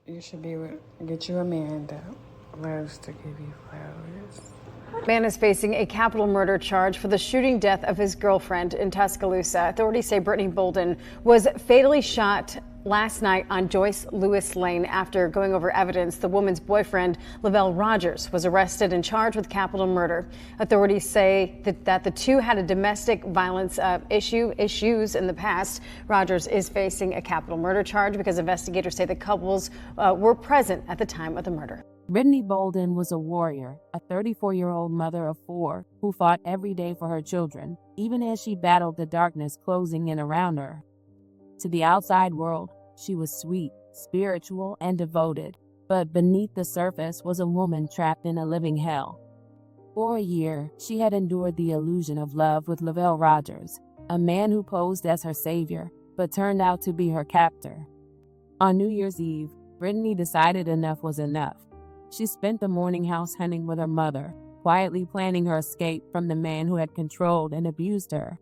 You should get you a man that loves to give you flowers. Man is facing a capital murder charge for the shooting death of his girlfriend in Tuscaloosa. Authorities say Brittany Bolden was fatally shot last night on Joyce Lewis Lane after going over evidence. The woman's boyfriend, Lovelle Rodgers, was arrested and charged with capital murder. Authorities say that the two had a domestic violence issues in the past. Rodgers is facing a capital murder charge because investigators say the couples were present at the time of the murder. Brittany Bolden was a warrior, a 34-year-old mother of 4 who fought every day for her children, even as she battled the darkness closing in around her. To the outside world, she was sweet, spiritual, and devoted, but beneath the surface was a woman trapped in a living hell. For a year, she had endured the illusion of love with Lovelle Rodgers, a man who posed as her savior, but turned out to be her captor. On New Year's Eve, Brittany decided enough was enough. She spent the morning house hunting with her mother, quietly planning her escape from the man who had controlled and abused her.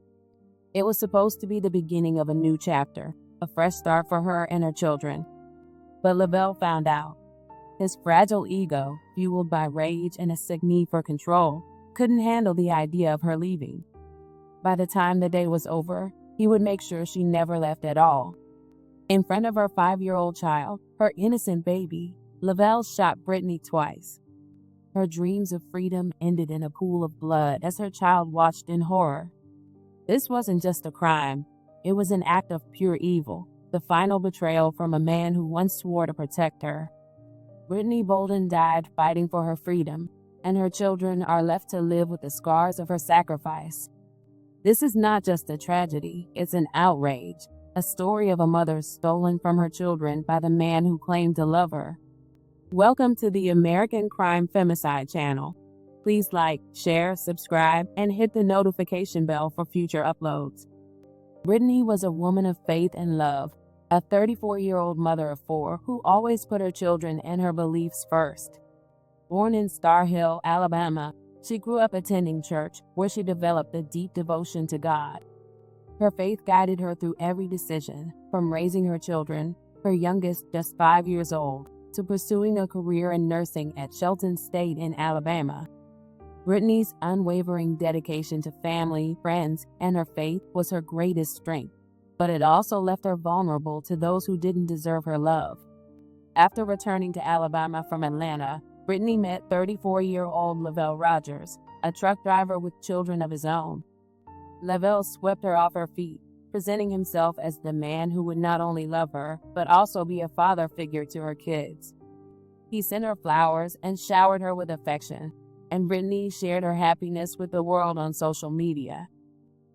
It was supposed to be the beginning of a new chapter, a fresh start for her and her children. But Lovelle found out. His fragile ego, fueled by rage and a sick need for control, couldn't handle the idea of her leaving. By the time the day was over, he would make sure she never left at all. In front of her 5-year-old child, her innocent baby, Lovelle shot Britney twice. Her dreams of freedom ended in a pool of blood as her child watched in horror. This wasn't just a crime. It was an act of pure evil, the final betrayal from a man who once swore to protect her. Brittany Bolden died fighting for her freedom, and her children are left to live with the scars of her sacrifice. This is not just a tragedy, it's an outrage, a story of a mother stolen from her children by the man who claimed to love her. Welcome to the American Crime Femicide channel. Please like, share, subscribe, and hit the notification bell for future uploads. Brittany was a woman of faith and love, a 34-year-old mother of 4 who always put her children and her beliefs first. Born in Star Hill, Alabama, she grew up attending church, where she developed a deep devotion to God. Her faith guided her through every decision, from raising her children, her youngest just 5 years old, to pursuing a career in nursing at Shelton State in Alabama. Brittany's unwavering dedication to family, friends, and her faith was her greatest strength, but it also left her vulnerable to those who didn't deserve her love. After returning to Alabama from Atlanta, Brittany met 34-year-old Lovelle Rodgers, a truck driver with children of his own. Lovelle swept her off her feet, presenting himself as the man who would not only love her, but also be a father figure to her kids. He sent her flowers and showered her with affection, and Brittany shared her happiness with the world on social media.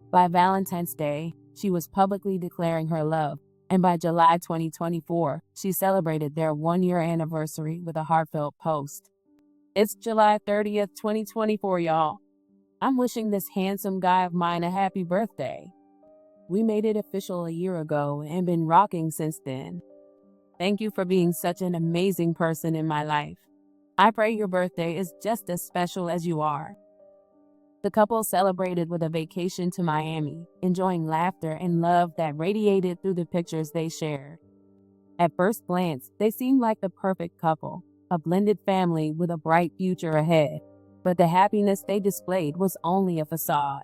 By Valentine's Day, she was publicly declaring her love, and by July 2024, she celebrated their 1-year anniversary with a heartfelt post. It's July 30th, 2024, y'all. I'm wishing this handsome guy of mine a happy birthday. We made it official a year ago and been rocking since then. Thank you for being such an amazing person in my life. I pray your birthday is just as special as you are. The couple celebrated with a vacation to Miami, enjoying laughter and love that radiated through the pictures they shared. At first glance, they seemed like the perfect couple, a blended family with a bright future ahead. But the happiness they displayed was only a facade.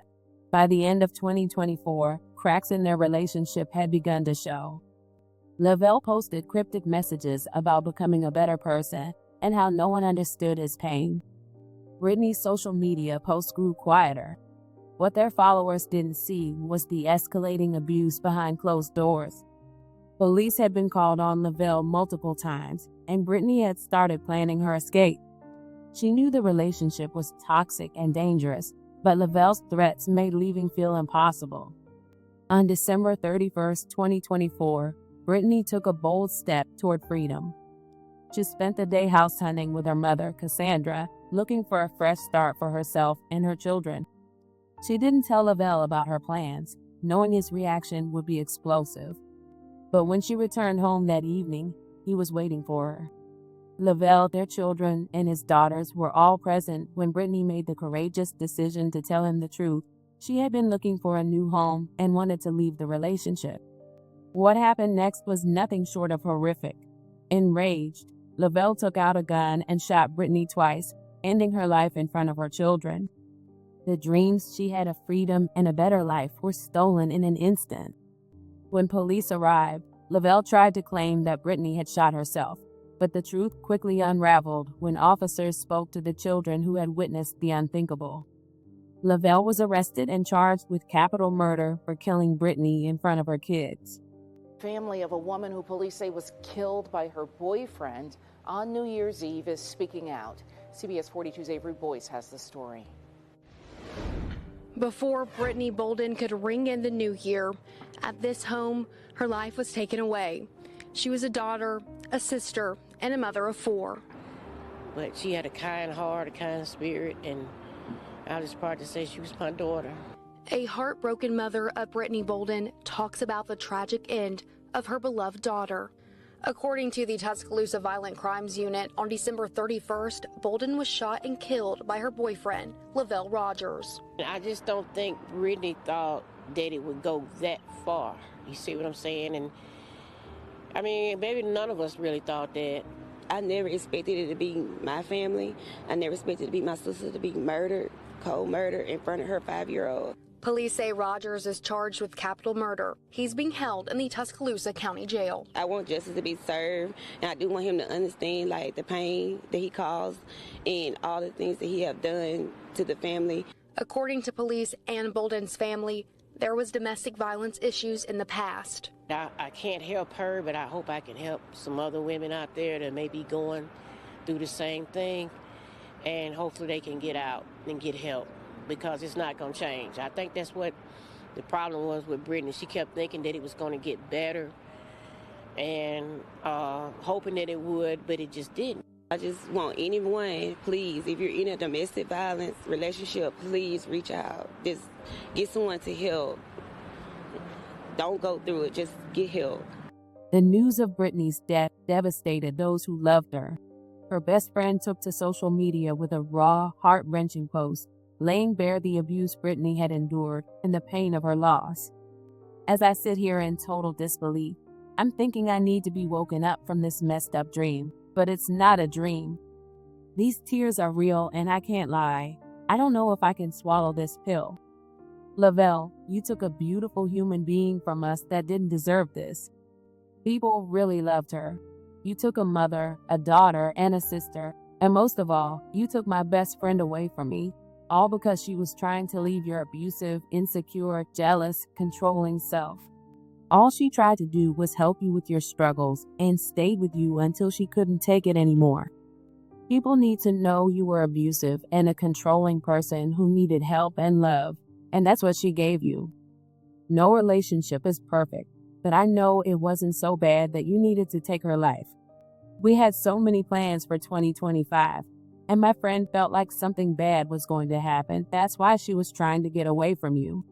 By the end of 2024, cracks in their relationship had begun to show. Lovelle posted cryptic messages about becoming a better person and how no one understood his pain. Brittany's social media posts grew quieter. What their followers didn't see was the escalating abuse behind closed doors. Police had been called on Lovelle multiple times, and Brittany had started planning her escape. She knew the relationship was toxic and dangerous, but Lovelle's threats made leaving feel impossible. On December 31st, 2024, Brittany took a bold step toward freedom. She spent the day house hunting with her mother, Cassandra, looking for a fresh start for herself and her children. She didn't tell Lovelle about her plans, knowing his reaction would be explosive. But when she returned home that evening, he was waiting for her. Lovelle, their children, and his daughters were all present when Brittany made the courageous decision to tell him the truth. She had been looking for a new home and wanted to leave the relationship. What happened next was nothing short of horrific. Enraged, Lovelle took out a gun and shot Britney twice, ending her life in front of her children. The dreams she had of freedom and a better life were stolen in an instant. When police arrived, Lovelle tried to claim that Britney had shot herself, but the truth quickly unraveled when officers spoke to the children who had witnessed the unthinkable. Lovelle was arrested and charged with capital murder for killing Britney in front of her kids. Family of a woman who police say was killed by her boyfriend on New Year's Eve is speaking out. CBS 42's Avery Boyce has the story. Before Brittany Bolden could ring in the new year, at this home, her life was taken away. She was a daughter, a sister, and a mother of 4. But she had a kind heart, a kind spirit, and I was proud to say she was my daughter. A heartbroken mother of Brittany Bolden talks about the tragic end of her beloved daughter. According to the Tuscaloosa Violent Crimes Unit, on December 31st, Bolden was shot and killed by her boyfriend, Lovelle Rodgers. I just don't think Britney thought that it would go that far. You see what I'm saying? And I mean, maybe none of us really thought that. I never expected it to be my family. I never expected it to be my sister to be murdered, cold murder in front of her 5-year-old. Police say Rodgers is charged with capital murder. He's being held in the Tuscaloosa County Jail. I want justice to be served, and I do want him to understand, like, the pain that he caused and all the things that he have done to the family. According to police and Bolden's family, there was domestic violence issues in the past. I can't help her, but I hope I can help some other women out there that may be going through the same thing, and hopefully they can get out and get help, because it's not going to change. I think that's what the problem was with Britney. She kept thinking that it was going to get better and hoping that it would, but it just didn't. I just want anyone, please, if you're in a domestic violence relationship, please reach out. Just get someone to help. Don't go through it, just get help. The news of Britney's death devastated those who loved her. Her best friend took to social media with a raw, heart-wrenching post, laying bare the abuse Britney had endured and the pain of her loss. As I sit here in total disbelief, I'm thinking I need to be woken up from this messed up dream, but it's not a dream. These tears are real, and I can't lie. I don't know if I can swallow this pill. Lovelle, you took a beautiful human being from us that didn't deserve this. People really loved her. You took a mother, a daughter, and a sister, and most of all, you took my best friend away from me, all because she was trying to leave your abusive, insecure, jealous, controlling self. All she tried to do was help you with your struggles and stayed with you until she couldn't take it anymore. People need to know you were abusive and a controlling person who needed help and love, and that's what she gave you. No relationship is perfect, but I know it wasn't so bad that you needed to take her life. We had so many plans for 2025, and my friend felt like something bad was going to happen. That's why she was trying to get away from you.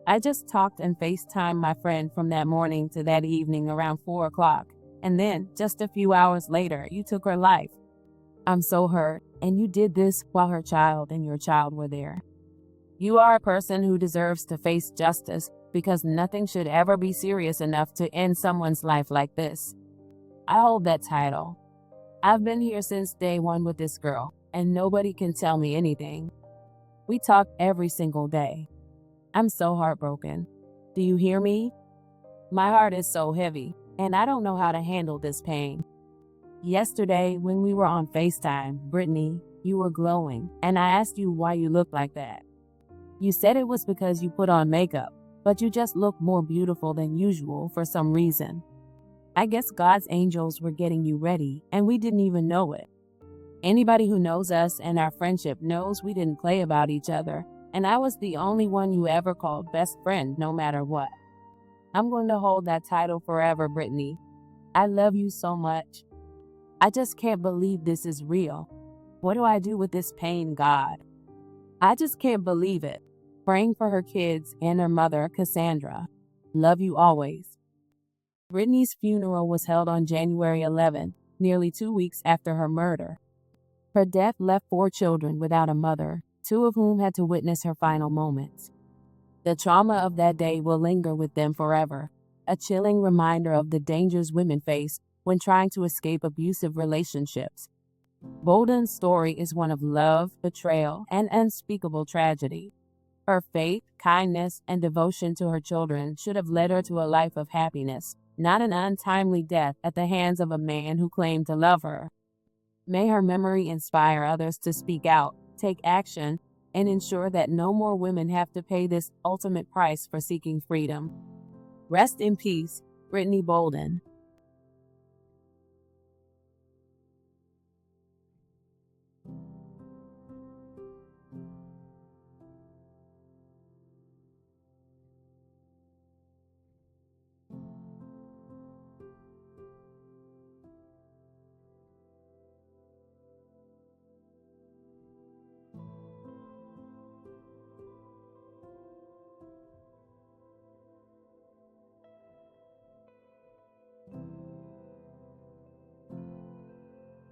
I just talked and FaceTimed my friend from that morning to that evening around 4 o'clock, and then, just a few hours later, you took her life. I'm so hurt, and you did this while her child and your child were there. You are a person who deserves to face justice, because nothing should ever be serious enough to end someone's life like this. I hold that title. I've been here since day one with this girl, and nobody can tell me anything. We talk every single day. I'm so heartbroken. Do you hear me? My heart is so heavy, and I don't know how to handle this pain. Yesterday, when we were on FaceTime, Brittany, you were glowing, and I asked you why you looked like that. You said it was because you put on makeup, but you just looked more beautiful than usual for some reason. I guess God's angels were getting you ready, and we didn't even know it. Anybody who knows us and our friendship knows we didn't play about each other, and I was the only one you ever called best friend no matter what. I'm going to hold that title forever, Brittany. I love you so much. I just can't believe this is real. What do I do with this pain, God? I just can't believe it. Praying for her kids and her mother, Cassandra. Love you always. Brittany's funeral was held on January 11, nearly 2 weeks after her murder. Her death left 4 children without a mother, 2 of whom had to witness her final moments. The trauma of that day will linger with them forever, a chilling reminder of the dangers women face when trying to escape abusive relationships. Bolden's story is one of love, betrayal, and unspeakable tragedy. Her faith, kindness, and devotion to her children should have led her to a life of happiness, not an untimely death at the hands of a man who claimed to love her. May her memory inspire others to speak out, take action, and ensure that no more women have to pay this ultimate price for seeking freedom. Rest in peace, Brittany Bolden.